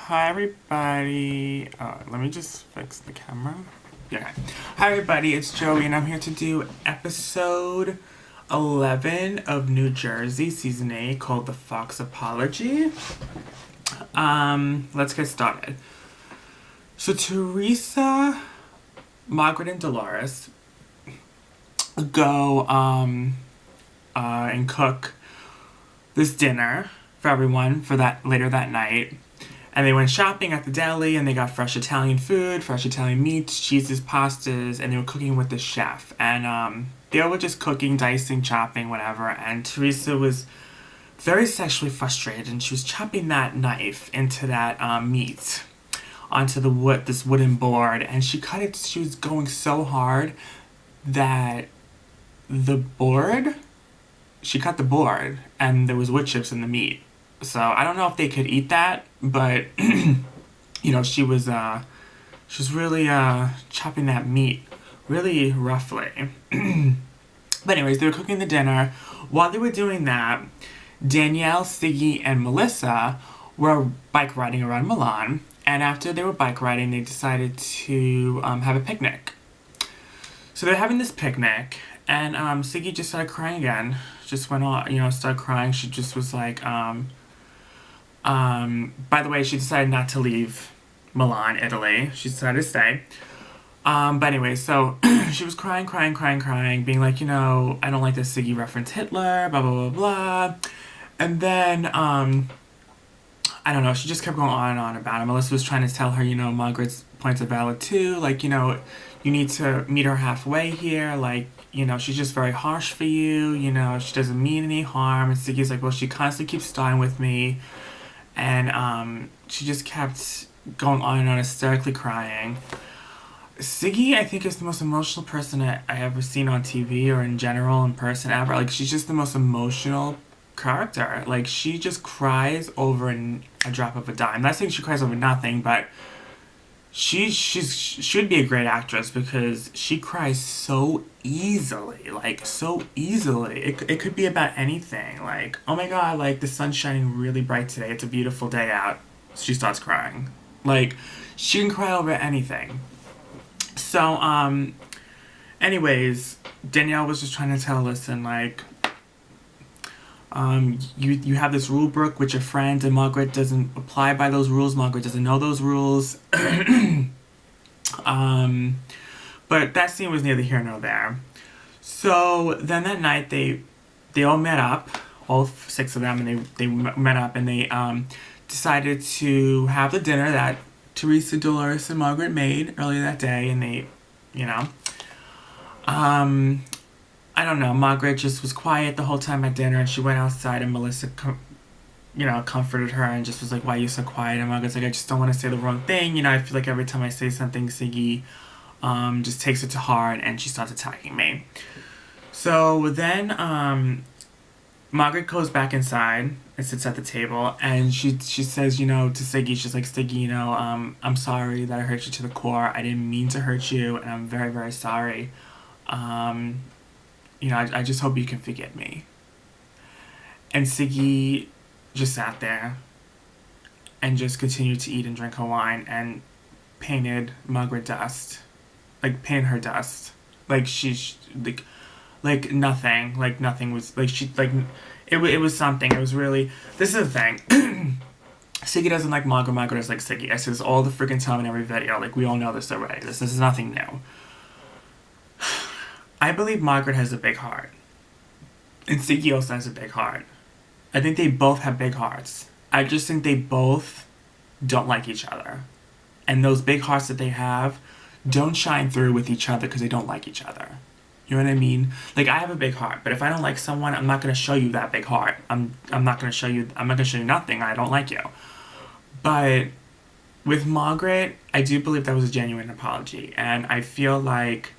Hi everybody. Let me just fix the camera. Yeah. Hi everybody, it's Joey and I'm here to do episode 11 of New Jersey season 8 called The Fauxpology. Let's get started. So Teresa, Margaret, and Dolores go and cook this dinner for everyone for that later that night. And they went shopping at the deli and they got fresh Italian food, fresh Italian meats, cheeses, pastas, and they were cooking with the chef. And they were just cooking, dicing, chopping, whatever. And Teresa was very sexually frustrated and she was chopping that knife into that meat onto this wooden board. And she was going so hard that she cut the board and there was wood chips in the meat. So I don't know if they could eat that, but she was really chopping that meat really roughly. But anyways, they were cooking the dinner. While they were doing that, Danielle, Ziggy, and Melissa were bike riding around Milan. And after they were bike riding, they decided to have a picnic. So they're having this picnic, and Ziggy just started crying again. Just went on, started crying. She just was like, by the way, she decided not to leave Milan, Italy. She decided to stay. But anyway, so she was crying, being like, I don't like this Ziggy reference Hitler, blah, blah, blah, blah. And then, I don't know, she just kept going on and on about it. Melissa was trying to tell her, Margaret's points are valid too. Like, you need to meet her halfway here. Like, she's just very harsh for you. She doesn't mean any harm. And Ziggy's like, well, she constantly keeps starting with me. And she just kept going on and on, hysterically crying. Ziggy, I think, is the most emotional person I ever seen on TV or in general in person ever. Like, she's just the most emotional character. Like, she just cries over a drop of a dime. I'm not saying she cries over nothing, but she should be a great actress because she cries so easily. Like, so easily. It could be about anything. Like, oh my god, like, the sun's shining really bright today. It's a beautiful day out. She starts crying. Like, she can cry over anything. So, anyways, Danielle was just trying to tell, listen, like, you have this rule book with your friends and Margaret doesn't apply by those rules. Margaret doesn't know those rules. But that scene was neither here nor there. So then that night they all met up, all 6 of them, and they met up and they decided to have the dinner that Teresa, Dolores, and Margaret made earlier that day. And they, I don't know, Margaret just was quiet the whole time at dinner and she went outside and Melissa comforted her and just was like, why are you so quiet? And Margaret's like, I just don't want to say the wrong thing. I feel like every time I say something, Ziggy just takes it to heart and she starts attacking me. So then Margaret goes back inside and sits at the table and she says, to Ziggy, she's like, Ziggy, I'm sorry that I hurt you to the core. I didn't mean to hurt you and I'm very, very sorry. I just hope you can forgive me. And Ziggy just sat there and just continued to eat and drink her wine and painted Margaret dust. Like, painted her dust. Like, like nothing. Like, nothing was, like, it was something. It was really, this is the thing. Ziggy doesn't like Margaret. Margaret doesn't like Ziggy. I say this all the freaking time in every video. Like, we all know this already. This is nothing new. I believe Margaret has a big heart. And Ziggy also has a big heart. I think they both have big hearts. I just think they both don't like each other. And those big hearts that they have don't shine through with each other because they don't like each other. You know what I mean? Like, I have a big heart, but if I don't like someone, I'm not going to show you that big heart. I'm not going to show you nothing. I don't like you. But with Margaret, I do believe that was a genuine apology. And I feel like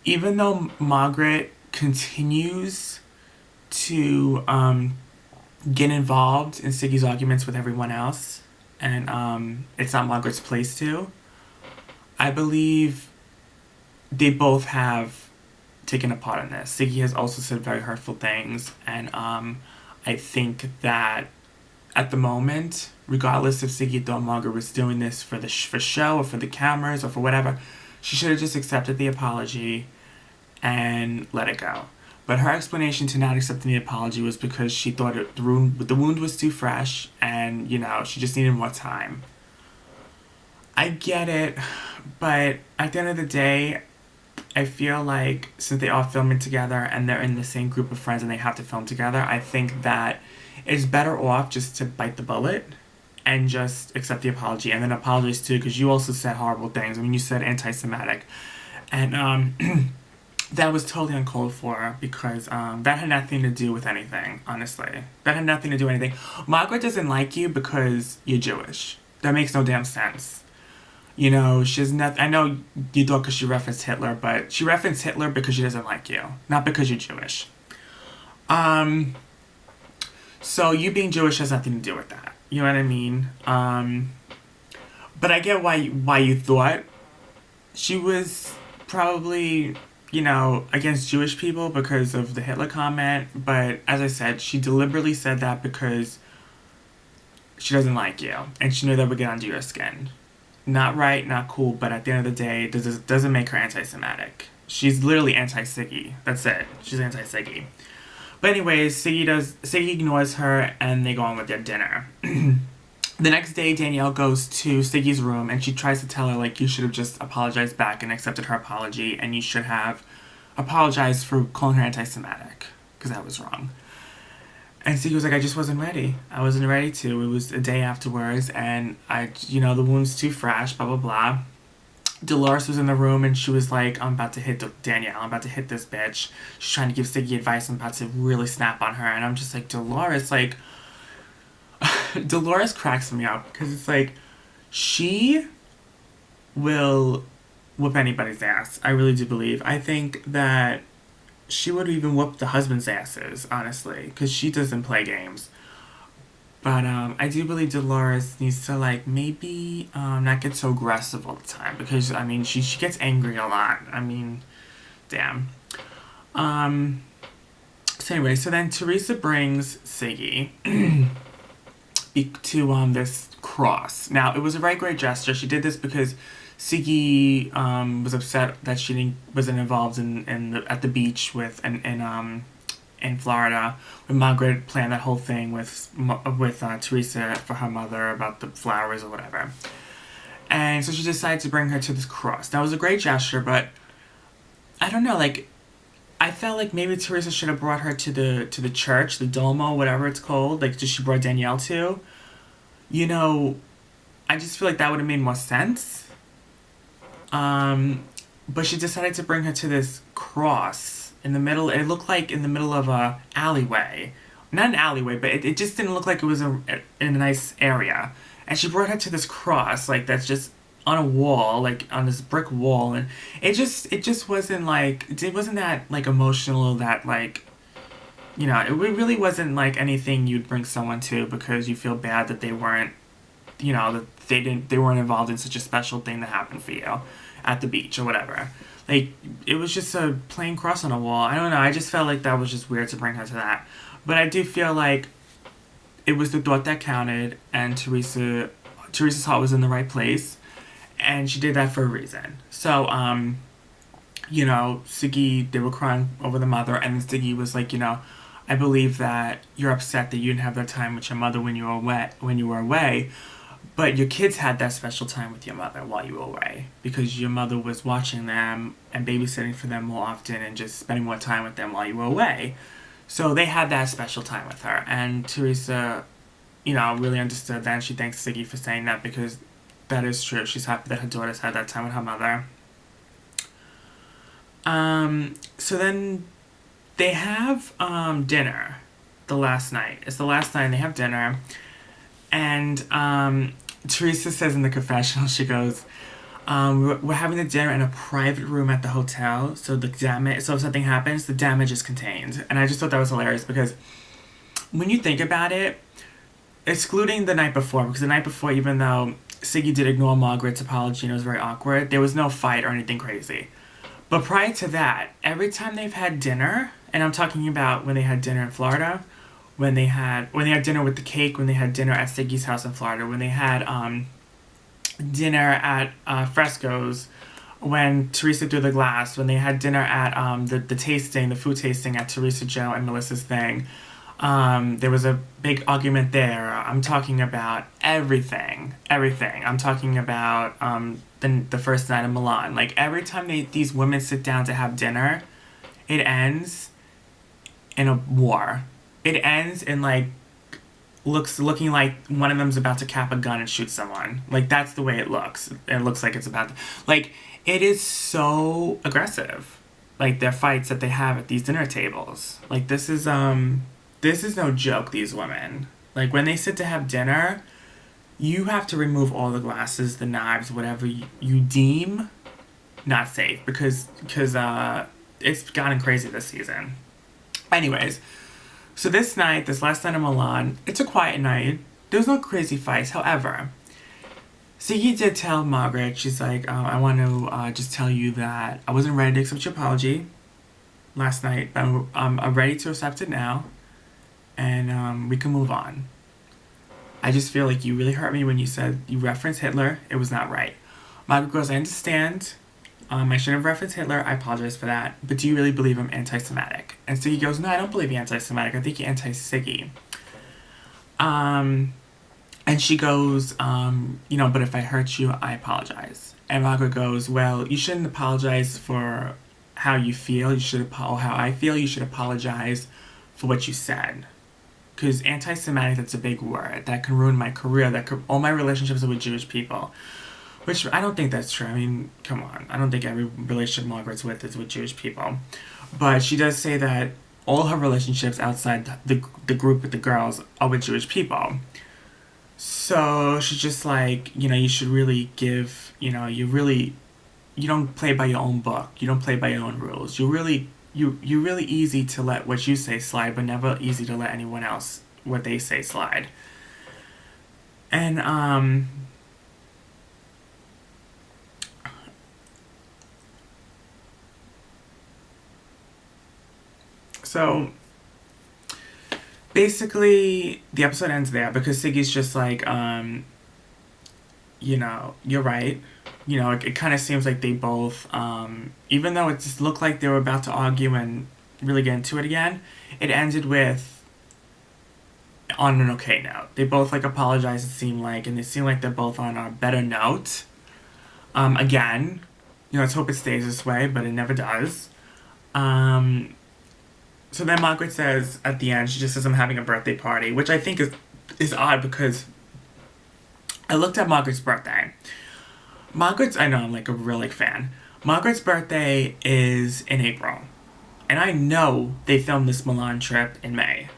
even though Margaret continues to get involved in Ziggy's arguments with everyone else, and it's not Margaret's place to, I believe they both have taken a part in this. Ziggy has also said very hurtful things, and I think that at the moment, regardless if Ziggy thought Margaret was doing this for for show or for the cameras or for whatever, she should have just accepted the apology and let it go. But her explanation to not accepting the apology was because she thought the wound was too fresh and, she just needed more time. I get it, but at the end of the day, I feel like since they are filming together and they're in the same group of friends and they have to film together, I think that it's better off just to bite the bullet and just accept the apology and then apologize too, because you also said horrible things. I mean, you said anti-Semitic. And that was totally uncalled for because that had nothing to do with anything, honestly. That had nothing to do with anything. Margaret doesn't like you because you're Jewish. That makes no damn sense. She's not. I know you thought because she referenced Hitler, but she referenced Hitler because she doesn't like you, not because you're Jewish. So you being Jewish has nothing to do with that. You know what I mean? But I get why you thought she was probably, against Jewish people because of the Hitler comment. But as I said, she deliberately said that because she doesn't like you, and she knew that would get under your skin. Not right, not cool, but at the end of the day, it doesn't make her anti-Semitic. She's literally anti-Siggy. That's it. She's anti-Siggy. But anyways, Siggy ignores her, and they go on with their dinner. The next day, Danielle goes to Siggy's room, and she tries to tell her, like, you should have just apologized back and accepted her apology, and you should have apologized for calling her anti-Semitic, because that was wrong. And Siggy was like, I just wasn't ready. I wasn't ready to. It was a day afterwards, and the wound's too fresh, blah, blah, blah. Dolores was in the room, and she was like, I'm about to hit Danielle. I'm about to hit this bitch. She's trying to give Siggy advice. I'm about to really snap on her. And I'm just like, Dolores, like... Dolores cracks me up, because it's like, she will whoop anybody's ass. I really do believe. I think that she would even whoop the husband's asses, honestly, because she doesn't play games. But I do believe Dolores needs to, like, maybe not get so aggressive all the time, because, I mean, she gets angry a lot. I mean, damn. So anyway, so then Teresa brings Ziggy to this cross. Now, it was a very great gesture. She did this because Ziggy was upset that she wasn't involved at the beach in Florida when Margaret planned that whole thing with Teresa for her mother about the flowers or whatever. And so she decided to bring her to this cross. That was a great gesture, but I don't know, like, I felt like maybe Teresa should have brought her to the church, the Duomo, whatever it's called, like she brought Danielle to. I just feel like that would have made more sense. But she decided to bring her to this cross in the middle. It looked like in the middle of a alleyway. Not an alleyway, but it just didn't look like it was in a nice area. And she brought her to this cross, like, that's just on a wall, like, on this brick wall. And it just wasn't, like, it wasn't that, like, emotional, that, like, it really wasn't, like, anything you'd bring someone to because you feel bad that they weren't, that they weren't involved in such a special thing that happened for you at the beach or whatever. Like, it was just a plain cross on a wall. I don't know, I just felt like that was just weird to bring her to that. But I do feel like it was the thought that counted, and Teresa's heart was in the right place, and she did that for a reason. So, Ziggy, they were crying over the mother, and Ziggy was like, I believe that you're upset that you didn't have that time with your mother when you were away, but your kids had that special time with your mother while you were away, because your mother was watching them and babysitting for them more often and just spending more time with them while you were away. So they had that special time with her, and Teresa, really understood that, and she thanks Ziggy for saying that, because that is true. She's happy that her daughters had that time with her mother. So then they have dinner the last night. It's the last night, and they have dinner, and Teresa says in the confessional, she goes, we're having the dinner in a private room at the hotel, so if something happens, the damage is contained. And I just thought that was hilarious, because when you think about it, excluding the night before, because the night before, even though Ziggy did ignore Margaret's apology and it was very awkward, there was no fight or anything crazy. But prior to that, every time they've had dinner, and I'm talking about when they had dinner in Florida, when they had dinner with the cake, when they had dinner at Siggy's house in Florida, when they had dinner at Fresco's, when Teresa threw the glass, when they had dinner at the food tasting at Teresa, Joe, and Melissa's thing. There was a big argument there. I'm talking about everything. I'm talking about the first night in Milan. Like, every time these women sit down to have dinner, it ends in a war. It ends in, like, looking like one of them's about to cap a gun and shoot someone. Like, that's the way it looks. It looks like it's about to, like, it is so aggressive. Like, their fights that they have at these dinner tables. Like, this is no joke, these women. Like, when they sit to have dinner, you have to remove all the glasses, the knives, whatever you deem not safe. Because it's gotten crazy this season. Anyways, so this last night in Milan, it's a quiet night. There's no crazy fights. However, Ziggy did tell Margaret, she's like, I want to just tell you that I wasn't ready to accept your apology last night. I'm ready to accept it now. And we can move on. I just feel like you really hurt me when you said you referenced Hitler. It was not right. Margaret goes, I understand. I shouldn't have referenced Hitler. I apologize for that. But do you really believe I'm anti-Semitic? And Ziggy goes, no, I don't believe you're anti-Semitic. I think you're anti-Siggy. And she goes, but if I hurt you, I apologize. And Margaret goes, well, you shouldn't apologize for how you feel. How I feel. You should apologize for what you said. Because anti-Semitic, that's a big word. That can ruin my career. All my relationships are with Jewish people. Which, I don't think that's true. I mean, come on. I don't think every relationship Margaret's with is with Jewish people. But she does say that all her relationships outside the group with the girls are with Jewish people. So she's just like, you should really give, you don't play by your own book. You don't play by your own rules. You're really easy to let what you say slide, but never easy to let anyone else what they say slide. And so basically the episode ends there because Siggy's just like, you're right. It kind of seems like they both, even though it just looked like they were about to argue and really get into it again, it ended on an okay note. They both, apologized, it seemed like, and they seem like they're both on a better note. Again, let's hope it stays this way, but it never does. So then Margaret says, at the end, she just says, I'm having a birthday party, which I think is odd because I looked at Margaret's birthday. I know, I'm a real fan. Margaret's birthday is in April. And I know they filmed this Milan trip in May.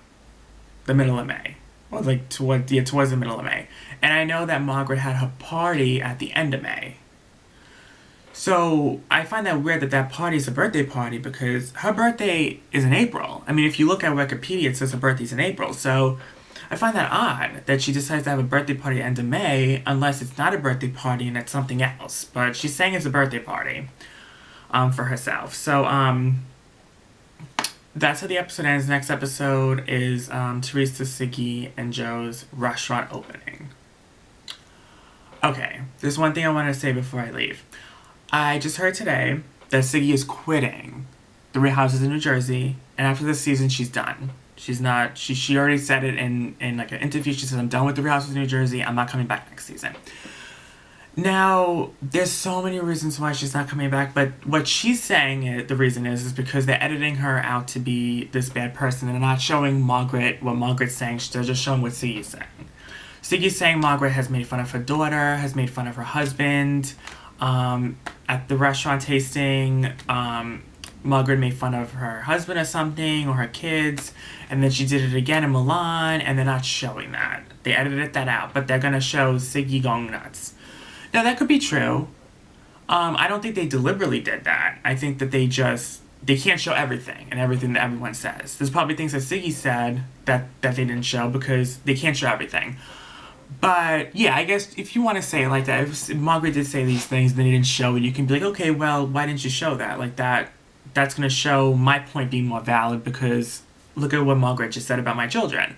The middle of May. Or towards the middle of May. And I know that Margaret had her party at the end of May. So I find that weird that party is a birthday party because her birthday is in April. I mean, if you look at Wikipedia, it says her birthday's in April. So I find that odd that she decides to have a birthday party at the end of May unless it's not a birthday party and it's something else. But she's saying it's a birthday party for herself. So that's how the episode ends. Next episode is Teresa, Ziggy, and Joe's restaurant opening. Okay, there's one thing I want to say before I leave. I just heard today that Ziggy is quitting the Real Houses in New Jersey, and after this season, she's done. She's not. She already said it in an interview. She said, "I'm done with the Real Houses in New Jersey. I'm not coming back next season." Now, there's so many reasons why she's not coming back, but what she's saying the reason is because they're editing her out to be this bad person, and they're not showing Margaret what Margaret's saying. They're just showing what Ziggy's saying. Ziggy's saying Margaret has made fun of her daughter, has made fun of her husband. At the restaurant tasting, Margaret made fun of her husband or something, or her kids, and then she did it again in Milan, and they're not showing that. They edited that out, but they're going to show Ziggy going nuts. Now, that could be true. I don't think they deliberately did that. I think that they can't show everything and everything that everyone says. There's probably things that Ziggy said that they didn't show because they can't show everything. But, yeah, I guess if you want to say it like that, if Margaret did say these things and they didn't show it, you can be like, okay, why didn't you show that? That's going to show my point being more valid because look at what Margaret just said about my children.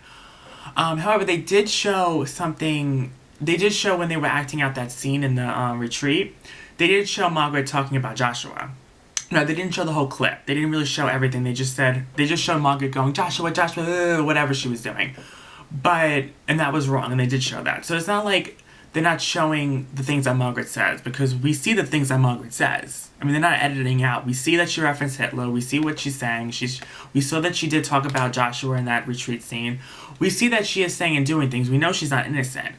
However, they did show something. They did show when they were acting out that scene in the retreat. They did show Margaret talking about Joshua. No, they didn't show the whole clip. They didn't really show everything. They just showed Margaret going, Joshua, Joshua, whatever she was doing. And that was wrong, and they did show that. So it's not like they're not showing the things that Margaret says, because we see the things that Margaret says. I mean, they're not editing out. We see that she referenced Hitler. We see what she's saying. We saw that she did talk about Joshua in that retreat scene. We see that she is saying and doing things. We know she's not innocent.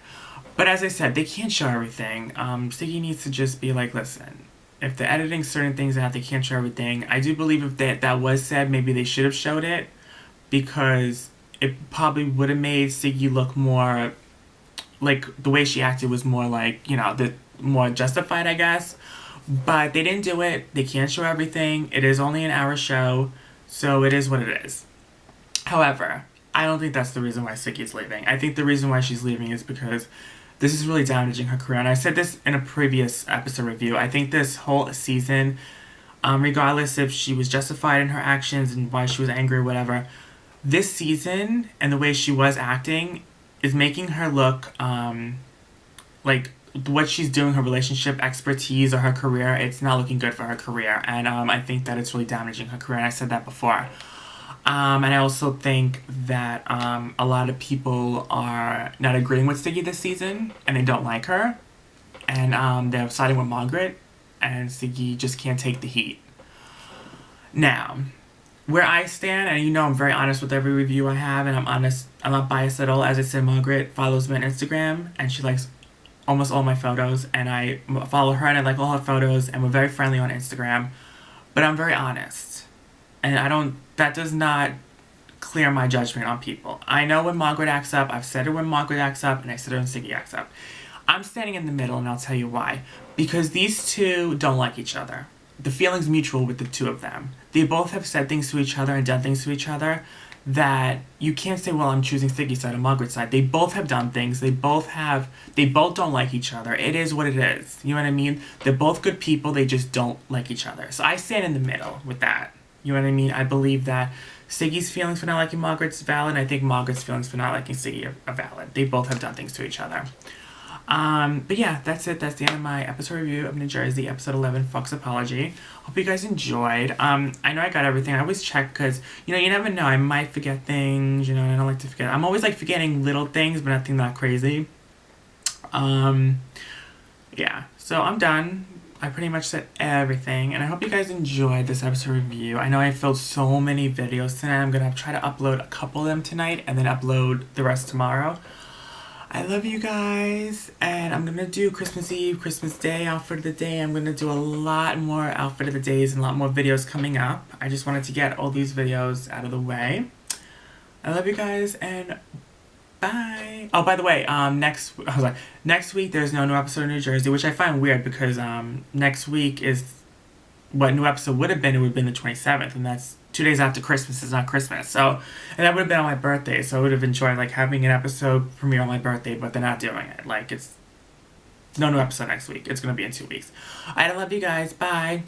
But as I said, they can't show everything. Ziggy needs to just be like, listen, if they're editing certain things out, they can't show everything. I do believe if that was said, maybe they should have showed it, because it probably would have made Ziggy look more, like, the way she acted was more like, more justified, I guess. But they didn't do it. They can't show everything. It is only an hour show, so it is what it is. However, I don't think that's the reason why Ziggy's leaving. I think the reason why she's leaving is because this is really damaging her career. And I said this in a previous episode review. I think this whole season, regardless if she was justified in her actions and why she was angry or whatever, this season and the way she was acting is making her look like what she's doing, her relationship expertise or her career, it's not looking good for her career. And I think that it's really damaging her career. And I said that before. And I also think that a lot of people are not agreeing with Ziggy this season, and they don't like her. And they're siding with Margaret, and Ziggy just can't take the heat. Now, where I stand, and I'm very honest with every review I have, and I'm honest, I'm not biased at all. As I said, Margaret follows me on Instagram, and she likes almost all my photos, and I follow her, and I like all her photos, and we're very friendly on Instagram. But I'm very honest, and that does not clear my judgment on people. I know when Margaret acts up. I've said it when Margaret acts up, and I said it when Ziggy acts up. I'm standing in the middle, and I'll tell you why. Because these two don't like each other. The feeling's mutual with the two of them. They both have said things to each other and done things to each other that you can't say, well, I'm choosing Ziggy's side or Margaret's side. They both have done things. They both don't like each other. It is what it is. You know what I mean? They're both good people. They just don't like each other. So I stand in the middle with that. You know what I mean? I believe that Ziggy's feelings for not liking Margaret's valid. I think Margaret's feelings for not liking Ziggy are valid. They both have done things to each other. But yeah, that's it. That's the end of my episode review of New Jersey, episode 11, Fauxpology. Hope you guys enjoyed. I know I got everything. I always check because, you never know. I might forget things, and I don't like to forget. I'm always, forgetting little things, but nothing that crazy. Yeah, so I'm done. I pretty much said everything, and I hope you guys enjoyed this episode review. I know I filmed so many videos tonight. I'm going to try to upload a couple of them tonight, and then upload the rest tomorrow. I love you guys, and I'm going to do Christmas Eve, Christmas Day, outfit of the day. I'm going to do a lot more outfit of the days and a lot more videos coming up. I just wanted to get all these videos out of the way. I love you guys, and bye. Oh, by the way, next week there's no new episode of New Jersey, which I find weird because next week is what new episode would have been. It would have been the 27th, and that's 2 days after Christmas. It's not Christmas, so, and that would have been on my birthday, so I would have enjoyed having an episode premiere on my birthday, but they're not doing it. It's no new episode next week. It's gonna be in 2 weeks. I love you guys. Bye.